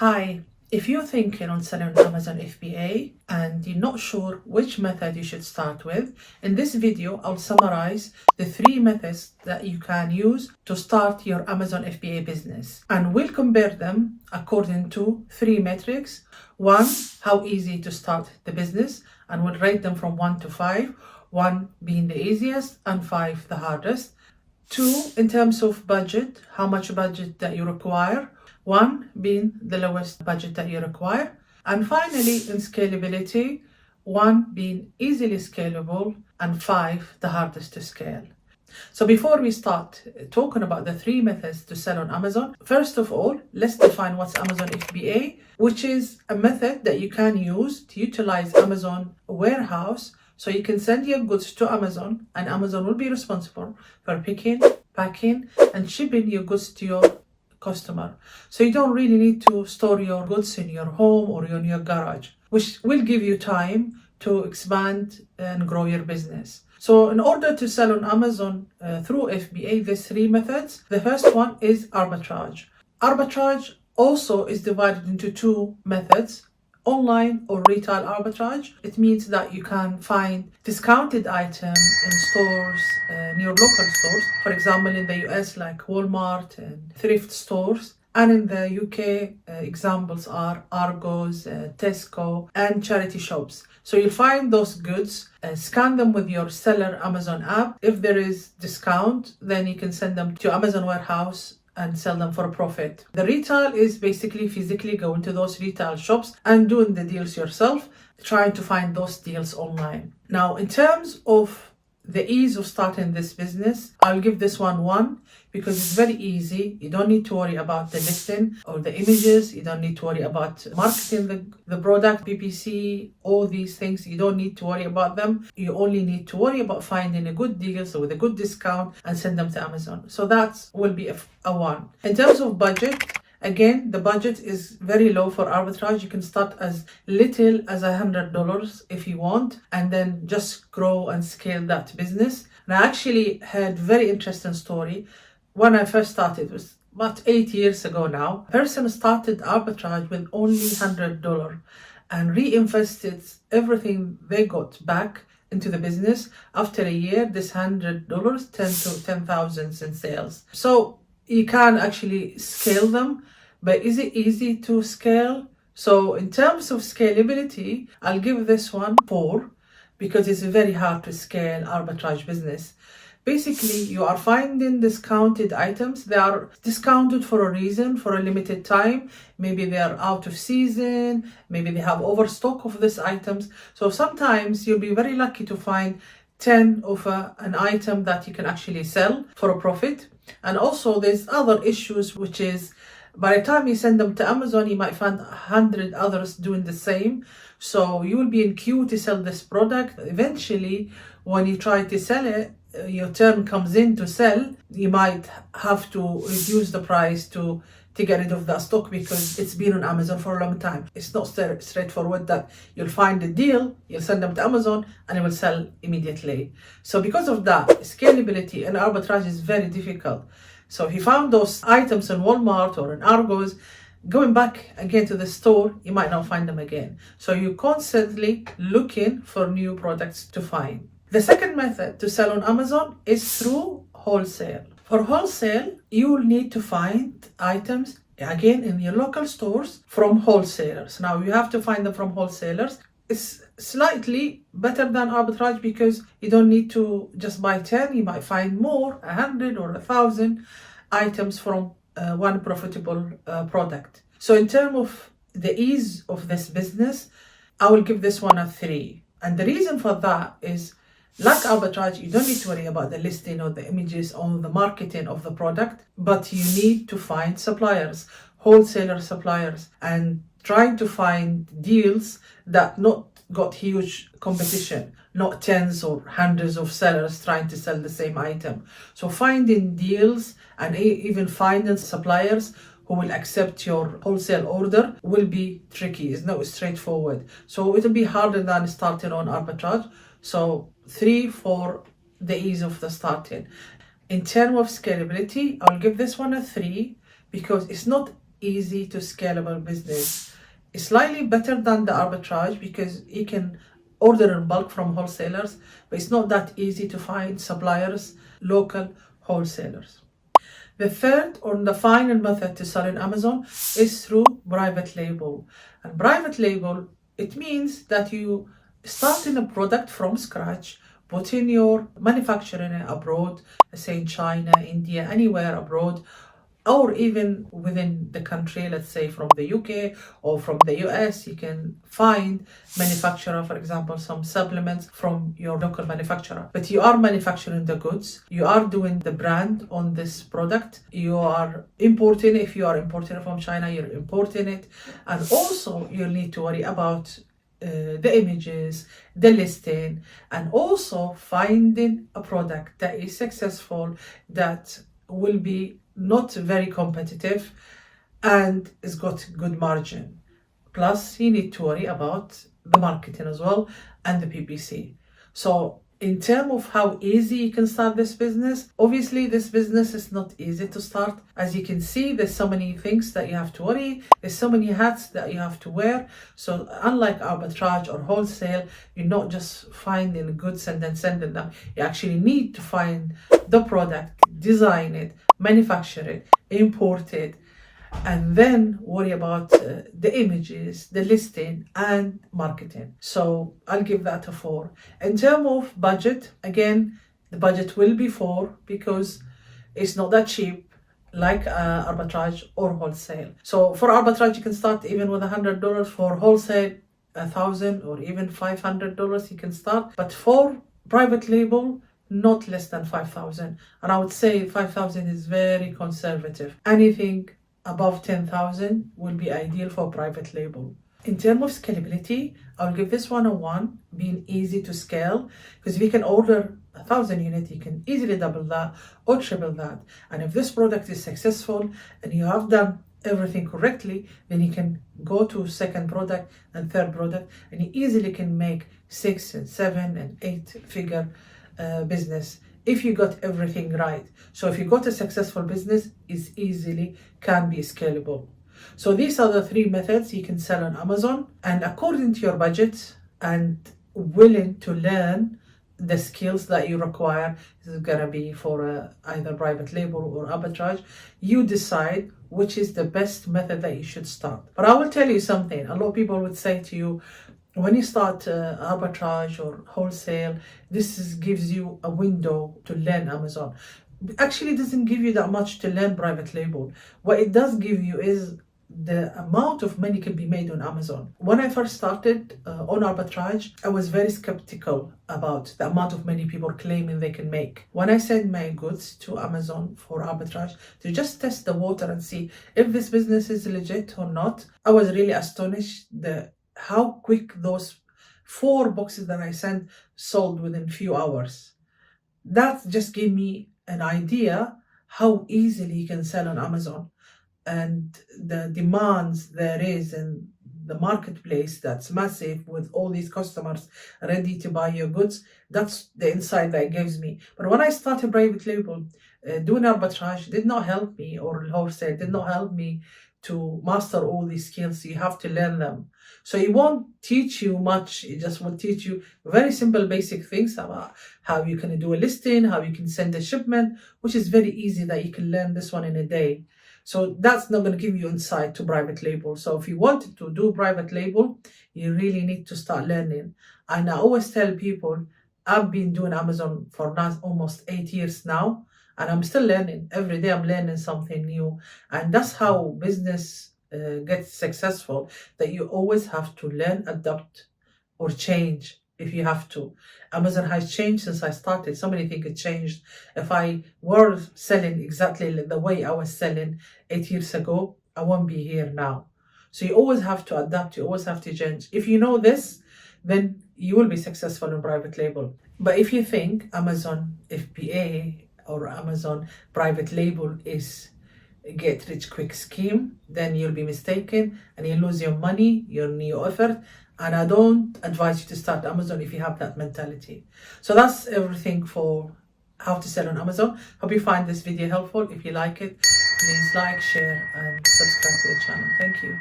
Hi, if you're thinking on selling on Amazon FBA and you're not sure which method you should start with, in this video I'll summarize the 3 methods that you can use to start your Amazon FBA business. And we'll compare them according to 3 metrics. 1, how easy to start the business, and we'll rate them from 1 to 5, 1 being the easiest and 5 the hardest. 2, in terms of budget, how much budget that you require, 1 being the lowest budget that you require. And finally, in scalability, 1 being easily scalable and 5 the hardest to scale. So before we start talking about the 3 methods to sell on Amazon, first of all, let's define what's Amazon FBA, which is a method that you can use to utilize Amazon warehouse. So you can send your goods to Amazon and Amazon will be responsible for picking, packing and shipping your goods to your customer. So you don't really need to store your goods in your home or in your garage, which will give you time to expand and grow your business. So in order to sell on Amazon through FBA, there's 3 methods. The first one is arbitrage. Arbitrage also is divided into 2 methods. Online or retail arbitrage. It means that you can find discounted items in stores, near local stores, for example in the US like Walmart and thrift stores, and in the UK examples are Argos, Tesco and charity shops. So you'll find those goods, scan them with your seller Amazon app. If there is discount, then you can send them to Amazon warehouse and sell them for a profit. The retail is basically physically going to those retail shops and doing the deals yourself, trying to find those deals online. Now, in terms of the ease of starting this business, I'll give this one 1 because it's very easy. You don't need to worry about the listing or the images. You don't need to worry about marketing the product, PPC, all these things. You don't need to worry about them. You only need to worry about finding a good deal, so with a good discount, and send them to Amazon. So that will be a 1. In terms of budget, again, the budget is very low for arbitrage. You can start as little as $100 if you want, and then just grow and scale that business. And I actually had very interesting story. When I first started, it was about 8 years ago now. A person started arbitrage with only $100 and reinvested everything they got back into the business. After a year, this $100 turned to 10,000 in sales. So you can actually scale them, but is it easy to scale? So in terms of scalability, I'll give this one 4 because it's very hard to scale arbitrage business. Basically, you are finding discounted items. They are discounted for a reason, for a limited time. Maybe they are out of season. Maybe they have overstock of these items. So sometimes you'll be very lucky to find 10 of an item that you can actually sell for a profit. And also there's other issues, which is by the time you send them to Amazon, you might find 100 others doing the same. So you will be in queue to sell this product. Eventually, when you try to sell it, your turn comes in to sell, you might have to reduce the price to get rid of that stock because it's been on Amazon for a long time. It's not straightforward that you'll find a deal, you'll send them to Amazon and it will sell immediately. So because of that, scalability and arbitrage is very difficult. So if you found those items in Walmart or in Argos, going back again to the store, you might not find them again. So you're constantly looking for new products to find. The second method to sell on Amazon is through wholesale. For wholesale, you will need to find items, again, in your local stores from wholesalers. Now, you have to find them from wholesalers. It's slightly better than arbitrage because you don't need to just buy 10. You might find more, 100 or 1,000 items from one profitable product. So in terms of the ease of this business, I will give this one a 3. And the reason for that is, like arbitrage, you don't need to worry about the listing or the images or the marketing of the product, but you need to find suppliers, wholesaler suppliers, and trying to find deals that not got huge competition, not tens or hundreds of sellers trying to sell the same item. So finding deals and even finding suppliers who will accept your wholesale order will be tricky. It's not straightforward. So it'll be harder than starting on arbitrage. So 3 for the ease of the starting. In terms of scalability, I'll give this one a 3 because it's not easy to scalable business. It's slightly better than the arbitrage because you can order in bulk from wholesalers, but it's not that easy to find suppliers, local wholesalers. The third or the final method to sell on Amazon is through private label. And private label, it means that you start in a product from scratch, put in your manufacturing abroad, say in China, India, anywhere abroad, or even within the country, let's say from the UK or from the US, you can find manufacturer, for example, some supplements from your local manufacturer. But you are manufacturing the goods, you are doing the brand on this product, you are importing, if you are importing from China, you're importing it. And also you need to worry about the images, the listing, and also finding a product that is successful, that will be not very competitive and it's got good margin. Plus you need to worry about the marketing as well and the PPC. So in terms of how easy you can start this business, obviously this business is not easy to start. As you can see, there's so many things that you have to worry, there's so many hats that you have to wear. So unlike arbitrage or wholesale, you're not just finding goods and then sending them. You actually need to find the product, design it, manufacture it, import it, and then worry about the images, the listing, and marketing. So I'll give that a 4. In terms of budget, again, the budget will be 4 because it's not that cheap like arbitrage or wholesale. So for arbitrage, you can start even with $100. For wholesale, $1,000 or even $500 you can start. But for private label, not less than 5,000. And I would say 5,000 is very conservative. Anything above 10,000 will be ideal for private label. In terms of scalability, I'll give this one a 1, being easy to scale, because if you can order 1,000 units, you can easily double that or triple that. And if this product is successful and you have done everything correctly, then you can go to second product and third product, and you easily can make 6 and 7 and 8 figure business if you got everything right. So if you got a successful business, it easily can be scalable. So these are the 3 methods you can sell on Amazon, and according to your budget and willing to learn the skills that you require, this is gonna be for either private label or arbitrage, you decide which is the best method that you should start. But I will tell you something, a lot of people would say to you, when you start arbitrage or wholesale, gives you a window to learn Amazon. Actually, it doesn't give you that much to learn private label. What it does give you is the amount of money can be made on Amazon. When I first started on arbitrage, I was very skeptical about the amount of money people claiming they can make. When I sent my goods to Amazon for arbitrage to just test the water and see if this business is legit or not, I was really astonished how quick those 4 boxes that I sent sold within few hours. That just gave me an idea how easily you can sell on Amazon, and the demands there is in the marketplace that's massive with all these customers ready to buy your goods. That's the insight that it gives me. But when I started private label, doing arbitrage did not help me, or wholesale did not help me to master all these skills. You have to learn them. So it won't teach you much, it just will teach you very simple basic things about how you can do a listing, how you can send a shipment, which is very easy that you can learn this one in a day. So that's not going to give you insight to private label. So if you want to do private label, you really need to start learning. And I always tell people, I've been doing Amazon for now almost 8 years now, and I'm still learning. Every day I'm learning something new. And that's how business gets successful, that you always have to learn, adapt, or change if you have to. Amazon has changed since I started. So many things have changed. If I were selling exactly the way I was selling 8 years ago, I won't be here now. So you always have to adapt, you always have to change. If you know this, then you will be successful in private label. But if you think Amazon FBA or Amazon private label is a get rich quick scheme, then you'll be mistaken and you lose your money, your effort. And I don't advise you to start Amazon if you have that mentality. So that's everything for how to sell on Amazon. Hope you find this video helpful. If you like it, please like, share and subscribe to the channel. Thank you.